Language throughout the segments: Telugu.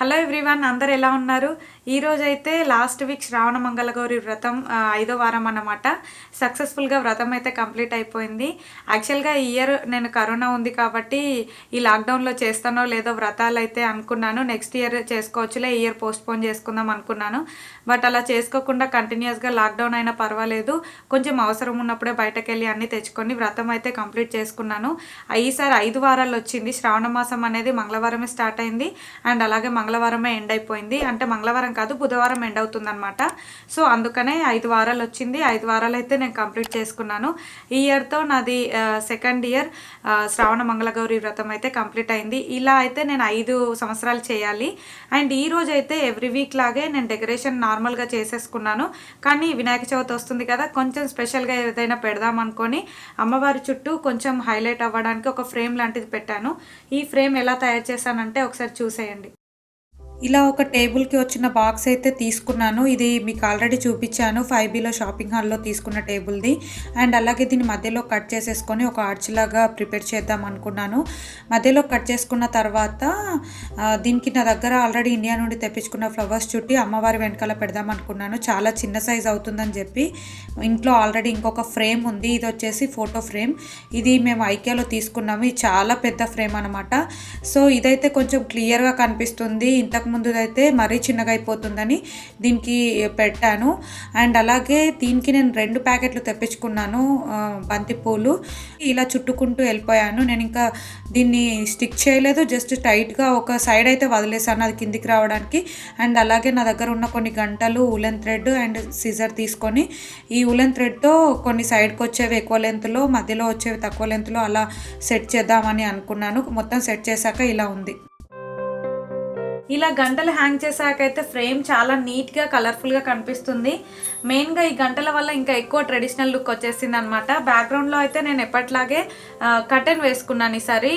హలో ఎవ్రీవన్, అందరు ఎలా ఉన్నారు? ఈ రోజు అయితే లాస్ట్ వీక్ శ్రావణ మంగళ గౌరి వ్రతం 5వ వారం అన్నమాట. సక్సెస్ఫుల్గా వ్రతం అయితే కంప్లీట్ అయిపోయింది. యాక్చువల్గా ఈ ఇయర్ నేను కరోనా ఉంది కాబట్టి ఈ లాక్డౌన్లో చేస్తానో లేదో వ్రతాలు అయితే అనుకున్నాను. నెక్స్ట్ ఇయర్ చేసుకోవచ్చులే, ఈ ఇయర్ పోస్ట్పోన్ చేసుకుందాం అనుకున్నాను. బట్ అలా చేసుకోకుండా కంటిన్యూస్గా లాక్డౌన్ అయినా పర్వాలేదు, కొంచెం అవసరం ఉన్నప్పుడే బయటకు వెళ్ళి అన్నీ తెచ్చుకొని వ్రతం అయితే కంప్లీట్ చేసుకున్నాను. ఈసారి 5 వారాలు వచ్చింది. శ్రావణ మాసం అనేది మంగళవారమే స్టార్ట్ అయింది అండ్ అలాగే మంగళవారమే ఎండ్ అయిపోయింది. అంటే మంగళవారం కాదు, బుధవారం ఎండ్ అవుతుంది అనమాట. సో అందుకనే 5 వారాలు వచ్చింది. 5 వారాలు అయితే నేను కంప్లీట్ చేసుకున్నాను. ఈ ఇయర్తో నాది సెకండ్ ఇయర్ శ్రావణ మంగళ గౌరి వ్రతం అయితే కంప్లీట్ అయింది. ఇలా అయితే నేను 5 సంవత్సరాలు చేయాలి. అండ్ ఈ రోజు అయితే ఎవ్రీ వీక్ లాగే నేను డెకరేషన్ నార్మల్గా చేసేసుకున్నాను. కానీ వినాయక చవితి వస్తుంది కదా, కొంచెం స్పెషల్గా ఏదైనా పెడదాం అనుకొని అమ్మవారి చుట్టూ కొంచెం హైలైట్ అవ్వడానికి ఒక ఫ్రేమ్ లాంటిది పెట్టాను. ఈ ఫ్రేమ్ ఎలా తయారు చేశానంటే ఒకసారి చూసేయండి. ఇలా ఒక టేబుల్కి వచ్చిన బాక్స్ అయితే తీసుకున్నాను. ఇది మీకు ఆల్రెడీ చూపించాను, 5Bలో షాపింగ్ హాల్లో తీసుకున్న టేబుల్ది. అండ్ అలాగే దీన్ని మధ్యలో కట్ చేసేసుకొని ఒక ఆర్చ్ లాగా ప్రిపేర్ చేద్దాం అనుకున్నాను. మధ్యలో కట్ చేసుకున్న తర్వాత దీనికి నా దగ్గర ఆల్రెడీ ఇండియా నుండి తెప్పించుకున్న ఫ్లవర్స్ చుట్టి అమ్మవారి వెనకాల పెడదాం అనుకున్నాను. చాలా చిన్న సైజ్ అవుతుందని చెప్పి ఇంట్లో ఆల్రెడీ ఇంకొక ఫ్రేమ్ ఉంది. ఇది వచ్చేసి ఫోటో ఫ్రేమ్. ఇది మేము ఐకియాలో తీసుకున్నాము. ఇది చాలా పెద్ద ఫ్రేమ్ అనమాట. సో ఇదైతే కొంచెం క్లియర్గా కనిపిస్తుంది. ముందు అయితే మరీ చిన్నగా అయిపోతుందని దీనికి పెట్టాను. అండ్ అలాగే దీనికి నేను 2 ప్యాకెట్లు తెప్పించుకున్నాను బంతిపూలు. ఇలా చుట్టుకుంటూ వెళ్ళిపోయాను. నేను ఇంకా దీన్ని స్టిక్ చేయలేదు, జస్ట్ టైట్గా ఒక సైడ్ అయితే వదిలేసాను అది కిందికి రావడానికి. అండ్ అలాగే నా దగ్గర ఉన్న కొన్ని గంటలు, ఉలెన్ థ్రెడ్ అండ్ సిజర్ తీసుకొని ఈ ఉలెన్ థ్రెడ్తో కొన్ని సైడ్కి వచ్చేవి ఎక్కువ లెంత్లో, మధ్యలో వచ్చేవి తక్కువ లెంత్లో అలా సెట్ చేద్దామని అనుకున్నాను. మొత్తం సెట్ చేశాక ఇలా ఉంది. ఇలా గంటలు హ్యాంగ్ చేసాకైతే ఫ్రేమ్ చాలా నీట్గా కలర్ఫుల్గా కనిపిస్తుంది. మెయిన్గా ఈ గంటల వల్ల ఇంకా ఎక్కువ ట్రెడిషనల్ లుక్ వచ్చేసింది అనమాట. బ్యాక్గ్రౌండ్లో అయితే నేను ఎప్పట్లాగే కర్టెన్ వేసుకున్నాను ఈసారి,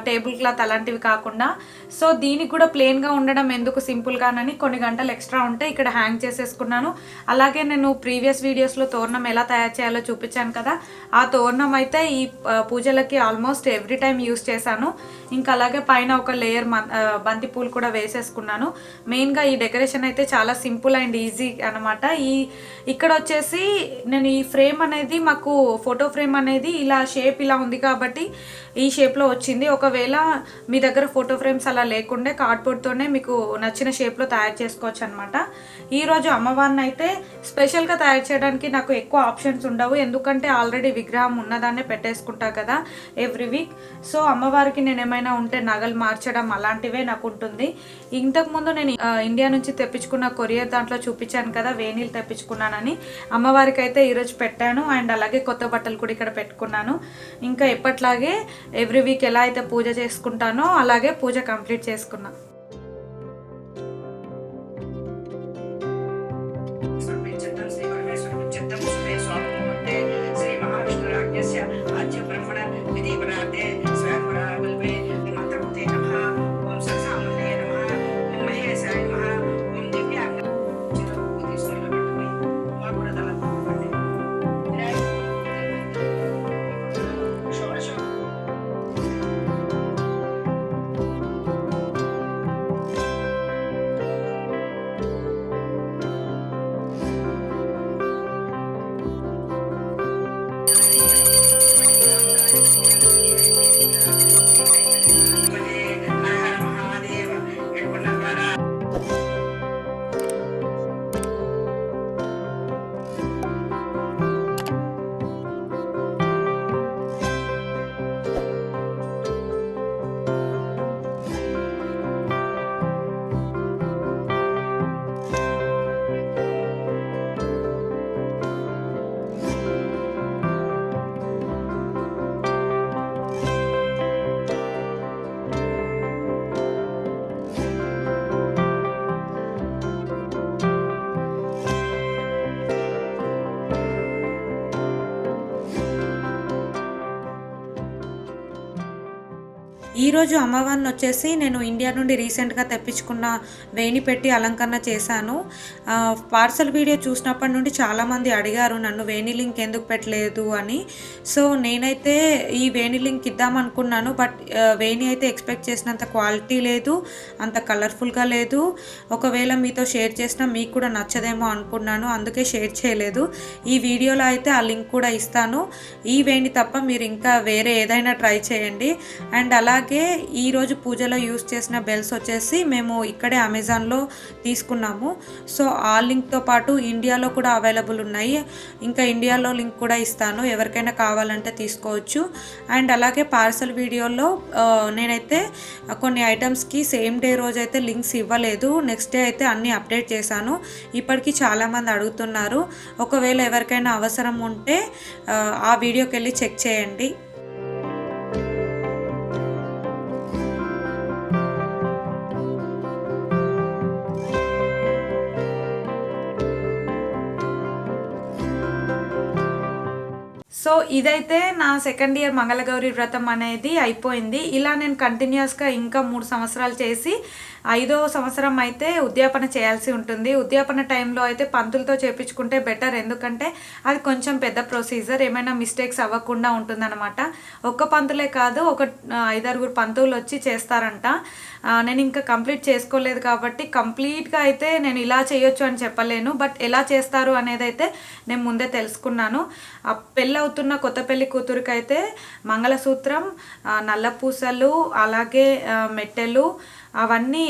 టేబుల్ క్లాత్ అలాంటివి కాకుండా. సో దీనికి కూడా ప్లెయిన్గా ఉండడం ఎందుకు, సింపుల్గానని కొన్ని గంటలు ఎక్స్ట్రా ఉంటే ఇక్కడ హ్యాంగ్ చేసేసుకున్నాను. అలాగే నేను ప్రీవియస్ వీడియోస్లో తోరణం ఎలా తయారు చేయాలో చూపించాను కదా, ఆ తోరణం అయితే ఈ పూజలకి ఆల్మోస్ట్ ఎవ్రీ టైం యూస్ చేశాను. ఇంకా అలాగే పైన ఒక లేయర్ బంతి పూలు కూడా వేసేసుకున్నాను. మెయిన్గా ఈ డెకరేషన్ అయితే చాలా సింపుల్ అండ్ ఈజీ అనమాట. ఇక్కడ వచ్చేసి నేను ఈ ఫ్రేమ్ అనేది, మాకు ఫోటో ఫ్రేమ్ అనేది ఇలా షేప్ ఇలా ఉంది కాబట్టి ఈ షేప్లో వచ్చింది. ఒకవేళ మీ దగ్గర ఫోటో ఫ్రేమ్స్ అలా లేకుండే కార్డ్బోర్డ్తోనే మీకు నచ్చిన షేప్లో తయారు చేసుకోవచ్చు అనమాట. ఈరోజు అమ్మవారిని అయితే స్పెషల్గా తయారు చేయడానికి నాకు ఎక్కువ ఆప్షన్స్ ఉండవు, ఎందుకంటే ఆల్రెడీ విగ్రహం ఉన్నదాన్నే పెట్టేసుకుంటా కదా ఎవ్రీ వీక్. సో అమ్మవారికి నేను ఏమైనా ఉంటే నగలు మార్చడం అలాంటివే నాకు ఉంటుంది. ఇంతకుముందు నేను ఇండియా నుంచి తెప్పించుకున్న కొరియర్ దాంట్లో చూపించాను కదా, వేణీలు తెప్పించుకున్నానని. అమ్మవారికి అయితే ఈరోజు పెట్టాను. అండ్ అలాగే కొత్త బట్టలు కూడా ఇక్కడ పెట్టుకున్నాను. ఇంకా ఎప్పట్లాగే ఎవ్రీ వీక్ ఎలా అయితే పూజ చేసుకుంటానో అలాగే పూజ కంప్లీట్ చేసుకున్నా. ఈరోజు అమ్మవారిని వచ్చేసి నేను ఇండియా నుండి రీసెంట్గా తెప్పించుకున్న వేణి పెట్టి అలంకరణ చేశాను. పార్సల్ వీడియో చూసినప్పటి నుండి చాలామంది అడిగారు నన్ను వేణి లింక్ ఎందుకు పెట్టలేదు అని. సో నేనైతే ఈ వేణి లింక్ ఇద్దామనుకున్నాను, బట్ వేణి అయితే ఎక్స్పెక్ట్ చేసినంత క్వాలిటీ లేదు, అంత కలర్ఫుల్గా లేదు. ఒకవేళ మీతో షేర్ చేసినా మీకు కూడా నచ్చదేమో అనుకున్నాను, అందుకే షేర్ చేయలేదు. ఈ వీడియోలో అయితే ఆ లింక్ కూడా ఇస్తాను. ఈ వేణి తప్ప మీరు ఇంకా వేరే ఏదైనా ట్రై చేయండి. అండ్ అలాగే ఈరోజు పూజలో యూస్ చేసిన బెల్స్ వచ్చేసి మేము ఇక్కడే అమెజాన్లో తీసుకున్నాము. సో ఆ లింక్తో పాటు ఇండియాలో కూడా అవైలబుల్ ఉన్నాయి. ఇంకా ఇండియాలో లింక్ కూడా ఇస్తాను, ఎవరికైనా కావాలంటే తీసుకోవచ్చు. అండ్ అలాగే పార్సల్ వీడియోలో నేనైతే కొన్ని ఐటమ్స్కి సేమ్ డే రోజు అయితే లింక్స్ ఇవ్వలేదు, నెక్స్ట్ డే అయితే అన్నీ అప్డేట్ చేశాను. ఇప్పటికీ చాలామంది అడుగుతున్నారు. ఒకవేళ ఎవరికైనా అవసరం ఉంటే ఆ వీడియోకి వెళ్ళి చెక్ చేయండి. సో ఇదైతే నా సెకండ్ ఇయర్ మంగళగౌరి వ్రతం అనేది అయిపోయింది. ఇలా నేను కంటిన్యూస్గా ఇంకా 3 సంవత్సరాలు చేసి 5వ సంవత్సరం అయితే ఉద్యాపన చేయాల్సి ఉంటుంది. ఉద్యాపన టైంలో అయితే పంతులతో చేపించుకుంటే బెటర్, ఎందుకంటే అది కొంచెం పెద్ద ప్రొసీజర్, ఏమైనా మిస్టేక్స్ అవ్వకుండా ఉంటుందన్నమాట. ఒక్క పంతులే కాదు, ఒక 5-6 పంతులు వచ్చి చేస్తారంట. నేను ఇంకా కంప్లీట్ చేసుకోలేదు కాబట్టి కంప్లీట్గా అయితే నేను ఇలా చేయొచ్చు అని చెప్పలేను, బట్ ఎలా చేస్తారు అనేది అయితే నేను ముందే తెలుసుకున్నాను. పెళ్ళి అవుతున్న కొత్త పెళ్లి కూతురికి అయితే మంగళసూత్రం, నల్ల పూసలు, అలాగే మెట్టెలు, అవన్నీ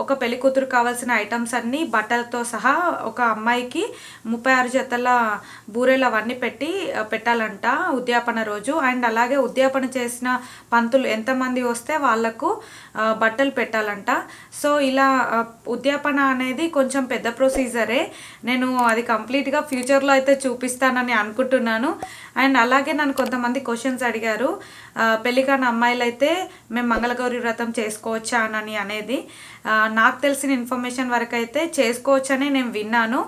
ఒక పెళ్లి కూతురు కావాల్సిన ఐటమ్స్ అన్నీ బట్టలతో సహా ఒక అమ్మాయికి 36 జతల బూరెలు అవన్నీ పెట్టాలంట ఉద్యాపన రోజు. అండ్ అలాగే ఉద్యాపన చేసిన పంతులు ఎంతమంది వస్తే వాళ్లకు బట్టలు పెట్టాలంట. సో ఇలా ఉద్యాపన అనేది కొంచెం పెద్ద ప్రొసీజరే. నేను అది కంప్లీట్గా ఫ్యూచర్లో అయితే చూపిస్తానని అనుకుంటున్నాను. అండ్ అలాగే నన్ను కొంతమంది క్వశ్చన్స్ అడిగారు, పెళ్లి కాని అమ్మాయిలు అయితే మేము మంగళగౌరి వ్రతం చేసుకోవచ్చా అని అనేది. నాకు తెలిసిన ఇన్ఫర్మేషన్ వరకు అయితే చేసుకోవచ్చని నేను విన్నాను.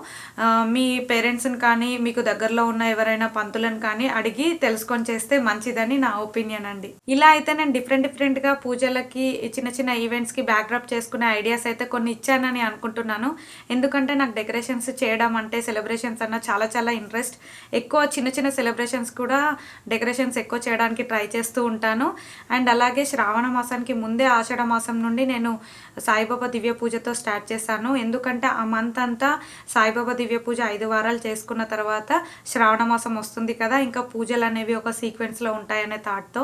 మీ పేరెంట్స్ని కానీ మీకు దగ్గరలో ఉన్న ఎవరైనా పంతులను కానీ అడిగి తెలుసుకొని చేస్తే మంచిదని నా ఒపీనియన్ అండి. ఇలా అయితే నేను డిఫరెంట్గా పూజలకి చిన్న చిన్న ఈవెంట్స్కి బ్యాక్డ్రాప్ చేసుకునే ఐడియాస్ అయితే కొన్ని ఇచ్చానని అనుకుంటున్నాను. ఎందుకంటే నాకు డెకరేషన్స్ చేయడం అంటే, సెలబ్రేషన్స్ అన్న చాలా ఇంట్రెస్ట్. ఎక్కువ చిన్న సెలబ్రేషన్స్ కూడా డెకరేషన్స్ ఎక్కువ చేయడానికి ట్రై చేస్తూ ఉంటాను. అండ్ అలాగే శ్రావణ మాసానికి ముందే ఆషాఢ మాసం నుండి నేను సాయిబాబా దివ్య పూజతో స్టార్ట్ చేశాను. ఎందుకంటే ఆ మంత్ అంతా సాయిబాబా దివ్య పూజ 5 వారాలు చేసుకున్న తర్వాత శ్రావణ మాసం వస్తుంది కదా, ఇంకా పూజలు అనేవి ఒక సీక్వెన్స్లో ఉంటాయనే థాట్తో.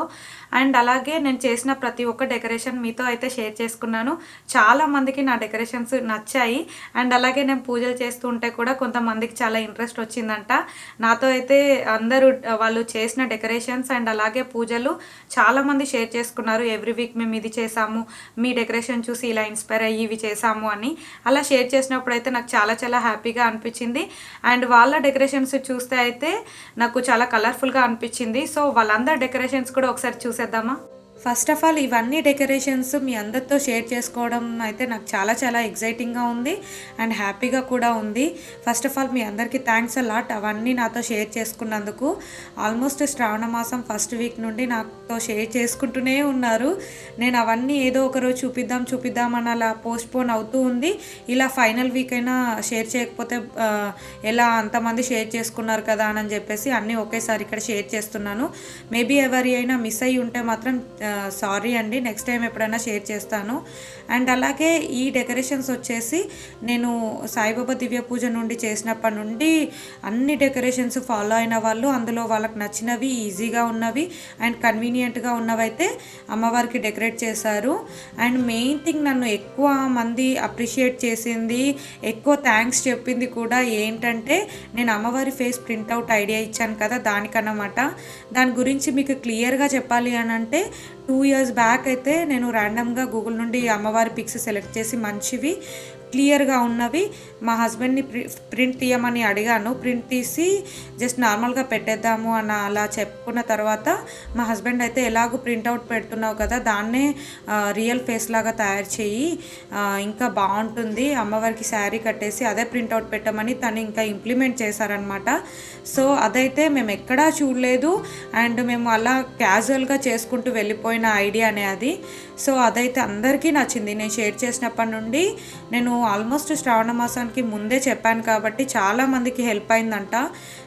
అండ్ అలాగే నేను చేసిన ప్రతి ఒక్క డెకరేషన్ మీతో అయితే షేర్ చేసుకున్నాను. చాలా మందికి నా డెకరేషన్స్ నచ్చాయి. అండ్ అలాగే నేను పూజలు చేస్తూ ఉంటే కూడా కొంతమందికి చాలా ఇంట్రెస్ట్ వచ్చిందంట. నాతో అయితే అందరూ వాళ్ళు చేసిన డెకరేషన్స్ అండ్ అలాగే పూజలు చాలామంది షేర్ చేసుకున్నారు. ఎవ్రీ వీక్ మేము ఇది చేసాము, మీ డెకరేషన్ చూసి ఇలా ఇన్స్పైర్ అయ్యి ఇవి చేసాము అని. అలా షేర్ చేసినప్పుడు అయితే నాకు చాలా హ్యాపీగా అనిపించింది. అండ్ వాళ్ళ డెకరేషన్స్ చూస్తే అయితే నాకు చాలా కలర్ఫుల్గా అనిపించింది. సో వాళ్ళందరి డెకరేషన్స్ కూడా ఒకసారి చూసేద్దామా. ఫస్ట్ ఆఫ్ ఆల్ ఇవన్నీ డెకరేషన్స్ మీ అందరితో షేర్ చేసుకోవడం అయితే నాకు చాలా ఎగ్జైటింగ్గా ఉంది అండ్ హ్యాపీగా కూడా ఉంది. ఫస్ట్ ఆఫ్ ఆల్ మీ అందరికీ థ్యాంక్స్ అ లాట్ అవన్నీ నాతో షేర్ చేసుకున్నందుకు. ఆల్మోస్ట్ శ్రావణ మాసం ఫస్ట్ వీక్ నుండి నాతో షేర్ చేసుకుంటూనే ఉన్నారు. నేను అవన్నీ ఏదో ఒకరోజు చూపిద్దామని అలా పోస్ట్పోన్ అవుతూ ఉంది. ఇలా ఫైనల్ వీక్ అయినా షేర్ చేయకపోతే ఎలా, అంతమంది షేర్ చేసుకున్నారు కదా అని చెప్పేసి అన్నీ ఒకేసారి ఇక్కడ షేర్ చేస్తున్నాను. మేబీ ఎవరి అయినా మిస్ అయ్యి ఉంటే మాత్రం సారీ అండి, నెక్స్ట్ టైం ఎప్పుడైనా షేర్ చేస్తాను. అండ్ అలాగే ఈ డెకరేషన్స్ వచ్చేసి నేను సాయిబాబా దివ్య పూజ నుండి చేసినప్పటి నుండి అన్ని డెకరేషన్స్ ఫాలో అయిన వాళ్ళు, అందులో వాళ్ళకి నచ్చినవి, ఈజీగా ఉన్నవి అండ్ కన్వీనియంట్గా ఉన్నవైతే అమ్మవారికి డెకరేట్ చేశారు. అండ్ మెయిన్ థింగ్, నన్ను ఎక్కువ మంది అప్రిషియేట్ చేసింది, ఎక్కువ థ్యాంక్స్ చెప్పింది కూడా ఏంటంటే, నేను అమ్మవారి ఫేస్ ప్రింట్అవుట్ ఐడియా ఇచ్చాను కదా, దానికన్నమాట. దాని గురించి మీకు క్లియర్గా చెప్పాలి అని అంటే 2 years బ్యాక్ అయితే నేను ర్యాండమ్గా గూగుల్ నుండి అమ్మవారి పిక్స్ సెలెక్ట్ చేసి మంచివి క్లియర్గా ఉన్నవి మా హస్బెండ్ని ప్రింట్ తీయమని అడిగాను. ప్రింట్ తీసి జస్ట్ నార్మల్గా పెట్టేద్దాము అని అలా చెప్పుకున్న తర్వాత మా హస్బెండ్ అయితే ఎలాగో ప్రింట్అవుట్ పెడుతున్నావు కదా, దాన్నే రియల్ ఫేస్ లాగా తయారు చేయి, ఇంకా బాగుంటుంది, అమ్మవారికి శారీ కట్టేసి అదే ప్రింట్అవుట్ పెట్టమని తను ఇంకా ఇంప్లిమెంట్ చేశారనమాట. సో అదైతే మేము ఎక్కడా చూడలేదు అండ్ మేము అలా క్యాజువల్గా చేసుకుంటూ వెళ్ళిపోయిన ఐడియానే అది. సో అదైతే అందరికీ నచ్చింది. నేను షేర్ చేసినప్పటి నుండి నేను ఆల్మోస్ట్ శ్రావణ మాసానికి ముందే చెప్పాను కాబట్టి చాలామందికి హెల్ప్ అయిందంట.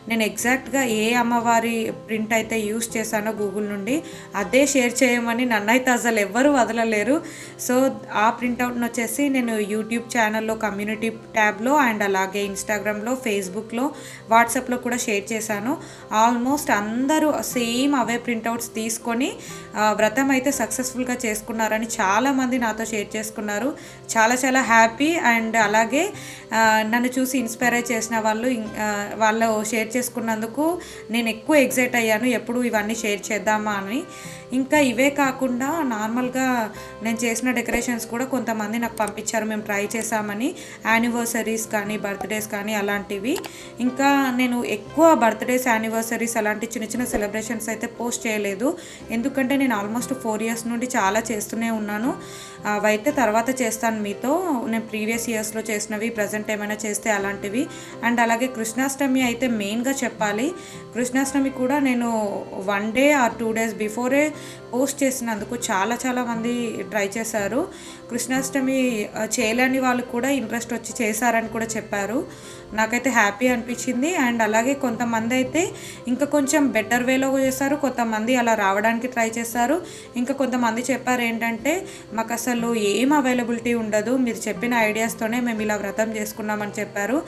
నేను ఎగ్జాక్ట్గా ఏ అమ్మవారి ప్రింట్ అయితే యూస్ చేశానో గూగుల్ నుండి అదే షేర్ చేయమని నన్నైతే అసలు ఎవ్వరూ వదలలేరు. సో ఆ ప్రింట్అవుట్ని వచ్చేసి నేను యూట్యూబ్ ఛానల్లో కమ్యూనిటీ ట్యాబ్లో అండ్ అలాగే ఇన్స్టాగ్రామ్లో, ఫేస్బుక్లో, వాట్సాప్లో కూడా షేర్ చేశాను. ఆల్మోస్ట్ అందరూ సేమ్ అవే ప్రింట్అవుట్స్ తీసుకొని వ్రతం అయితే సక్సెస్ఫుల్గా చేసుకున్నారని చాలామంది నాతో షేర్ చేసుకున్నారు. చాలా చాలా హ్యాపీ. అండ్ అలాగే నన్ను చూసి ఇన్స్పైర్ చేసిన వాళ్ళు షేర్ చేసుకున్నందుకు నేను ఎక్కువ ఎగ్జైట్ అయ్యాను, ఎప్పుడు ఇవన్నీ షేర్ చేద్దామా అని. ఇంకా ఇవే కాకుండా నార్మల్గా నేను చేసిన డెకరేషన్స్ కూడా కొంతమంది నాకు పంపించారు, మేము ట్రై చేసామని. యానివర్సరీస్ కానీ బర్త్డేస్ కానీ అలాంటివి. ఇంకా నేను ఎక్కువ బర్త్డేస్, యానివర్సరీస్ అలాంటి చిన్న చిన్న సెలబ్రేషన్స్ అయితే పోస్ట్ చేయలేదు, ఎందుకంటే నేను ఆల్మోస్ట్ 4 years నుండి చాలా చేస్తూనే ఉన్నాను. అవైతే తర్వాత చేస్తాను మీతో, నేను ప్రీవియస్ ఇయర్స్లో చేసినవి, ప్రజెంట్ ఏమైనా చేస్తే అలాంటివి. అండ్ అలాగే కృష్ణాష్టమి అయితే మెయిన్గా చెప్పాలి. కృష్ణాష్టమి కూడా నేను 1 day or 2 days before post చేసినందుకు చాలా మంది ట్రై చేశారు. కృష్ణాష్టమి చేయలేని వాళ్ళు కూడా ఇంట్రెస్ట్ వచ్చి చేశారని కూడా చెప్పారు. నాకైతే హ్యాపీ అనిపించింది. అండ్ అలాగే కొంతమంది అయితే ఇంకా కొంచెం బెటర్ వేలో చేస్తారు, కొంతమంది అలా రావడానికి ట్రై చేస్తారు. ఇంకా కొంతమంది చెప్పారు ఏంటంటే మాకు అసలు ఏం అవైలబిలిటీ ఉండదు, మీరు చెప్పిన ఐడియాస్తోనే మేము ఇలా వ్రతం చేసుకున్నామని చెప్పారు.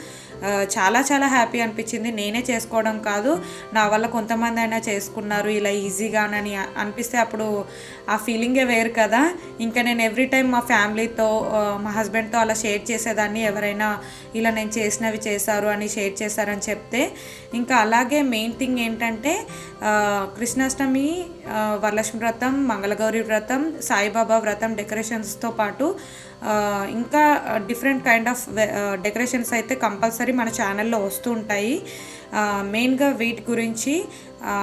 చాలా హ్యాపీ అనిపించింది. నేనే చేసుకోవడం కాదు, నా వల్ల కొంతమంది అయినా చేసుకున్నారు ఇలా ఈజీగానని అనిపిస్తే అప్పుడు ఆ ఫీలింగే వేరు కదా. ఇంకా నేను ఎవ్రీ టైం మా ఫ్యామిలీతో, మా హస్బెండ్తో అలా షేర్ చేసేదాన్ని, ఎవరైనా ఇలా నేను చేసినవి చేశారు అని షేర్ చేశారని చెప్తే. ఇంకా అలాగే మెయిన్ థింగ్ ఏంటంటే కృష్ణాష్టమి, వరలక్ష్మి వ్రతం, మంగళగౌరి వ్రతం, సాయిబాబా వ్రతం డెకరేషన్స్తో పాటు ఇంకా డిఫరెంట్ కైండ్ ఆఫ్ డెకరేషన్స్ అయితే కంపల్సరీ మన ఛానల్లో వస్తూ ఉంటాయి. మెయిన్గా వీటి గురించి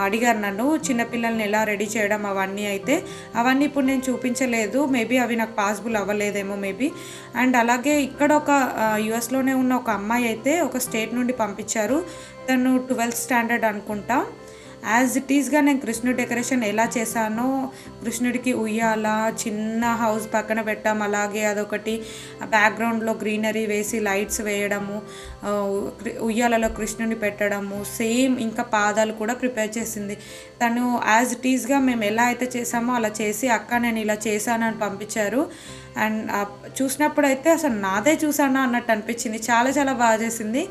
అడిగారు నన్ను, చిన్నపిల్లల్ని ఎలా రెడీ చేయడం అవన్నీ ఇప్పుడు నేను చూపించలేదు, మేబీ అవి నాకు పాసిబుల్ అవ్వలేదేమో మేబీ. అండ్ అలాగే ఇక్కడ ఒక యుఎస్లోనే ఉన్న ఒక అమ్మాయి అయితే ఒక స్టేట్ నుండి పంపించారు, తను 12th standard అనుకుంటా. యాజ్ ఇట్ ఈస్గా నేను కృష్ణుడి డెకరేషన్ ఎలా చేశానో, కృష్ణుడికి ఉయ్యాల చిన్న హౌస్ పక్కన పెట్టాం, అలాగే అదొకటి బ్యాక్గ్రౌండ్లో గ్రీనరీ వేసి లైట్స్ వేయడము, ఉయ్యాలలో కృష్ణుని పెట్టడము, సేమ్ ఇంకా పాదాలు కూడా ప్రిపేర్ చేసింది తను. యాజ్ ఇట్ ఈస్గా మేము ఎలా అయితే చేసామో అలా చేసి అక్క నేను ఇలా చేశానని పంపించారు. అండ్ చూసినప్పుడు అయితే అసలు నాదే చూసానా అన్నట్టు అనిపించింది. చాలా బాగా చేసింది.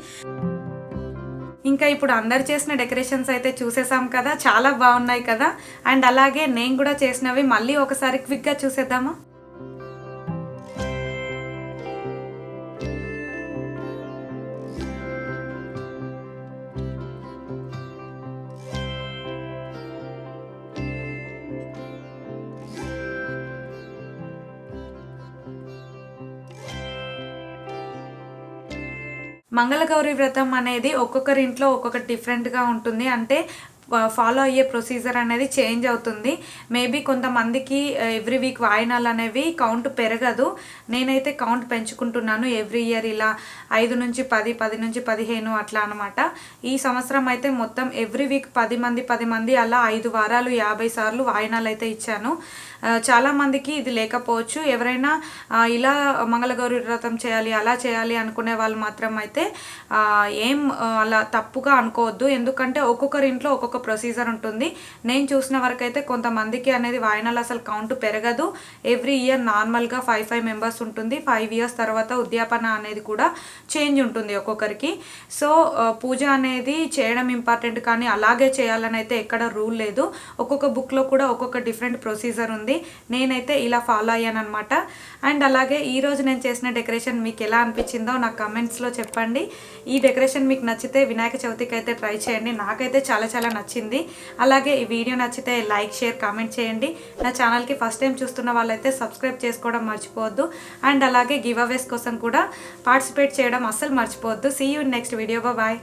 ఇంకా ఇప్పుడు అందరు చేసిన డెకరేషన్స్ అయితే చూసేసాం కదా, చాలా బాగున్నాయి కదా. అండ్ అలాగే నేను కూడా చేసినవి మళ్ళీ ఒకసారి క్విక్గా చూసేద్దామా. మంగళగౌరి వ్రతం అనేది ఒక్కొక్కరి ఇంట్లో ఒక్కొక్కటి డిఫరెంట్గా ఉంటుంది. అంటే ఫాలో అయ్యే ప్రొసీజర్ అనేది చేంజ్ అవుతుంది. మేబీ కొంతమందికి ఎవ్రీ వీక్ వాయినాలు అనేవి కౌంట్ పెరగదు. నేనైతే కౌంట్ పెంచుకుంటున్నాను ఎవ్రీ ఇయర్, ఇలా 5 నుంచి 10, 10 నుంచి 15 అట్లా అనమాట. ఈ సంవత్సరం అయితే మొత్తం ఎవ్రీ వీక్ 10 మంది అలా 5 వారాలు 50 సార్లు వాయినాలు అయితే ఇచ్చాను. చాలామందికి ఇది లేకపోవచ్చు. ఎవరైనా ఇలా మంగళగౌరి వ్రతం చేయాలి, అలా చేయాలి అనుకునే వాళ్ళు మాత్రం అయితే ఏం అలా తప్పుగా అనుకోవద్దు, ఎందుకంటే ఒక్కొక్కరి ఇంట్లో ఒక్కొక్క ప్రొసీజర్ ఉంటుంది. నేను చూసిన వరకు అయితే కొంతమందికి అనేది వాయినాలు అసలు కౌంట్ పెరగదు. ఎవ్రీ ఇయర్ నార్మల్గా 5 members ఉంటుంది. 5 years తర్వాత ఉద్యాపన అనేది కూడా చేంజ్ ఉంటుంది ఒక్కొక్కరికి. సో పూజ అనేది చేయడం ఇంపార్టెంట్, కానీ అలాగే చేయాలని అయితే ఎక్కడ రూల్ లేదు. ఒక్కొక్క బుక్లో కూడా ఒక్కొక్క డిఫరెంట్ ప్రొసీజర్ ఉంది. నేనైతే ఇలా ఫాలో అయ్యాను అనమాట. అండ్ అలాగే ఈరోజు నేను చేసిన డెకరేషన్ మీకు ఎలా అనిపించిందో నాకు కమెంట్స్లో చెప్పండి. ఈ డెకరేషన్ మీకు నచ్చితే వినాయక చవితికి అయితే ట్రై చేయండి. నాకైతే చాలా నచ్చింది. నచ్చింది. అలాగే ఈ వీడియో నచ్చితే లైక్, షేర్, కామెంట్ చేయండి. నా ఛానల్కి ఫస్ట్ టైం చూస్తున్న వాళ్ళైతే సబ్స్క్రైబ్ చేసుకోవడం మర్చిపోవద్దు. అండ్ అలాగే గివ్ అవేస్ కోసం కూడా పార్టిసిపేట్ చేయడం అస్సలు మర్చిపోవద్దు. See you in next video. Bye.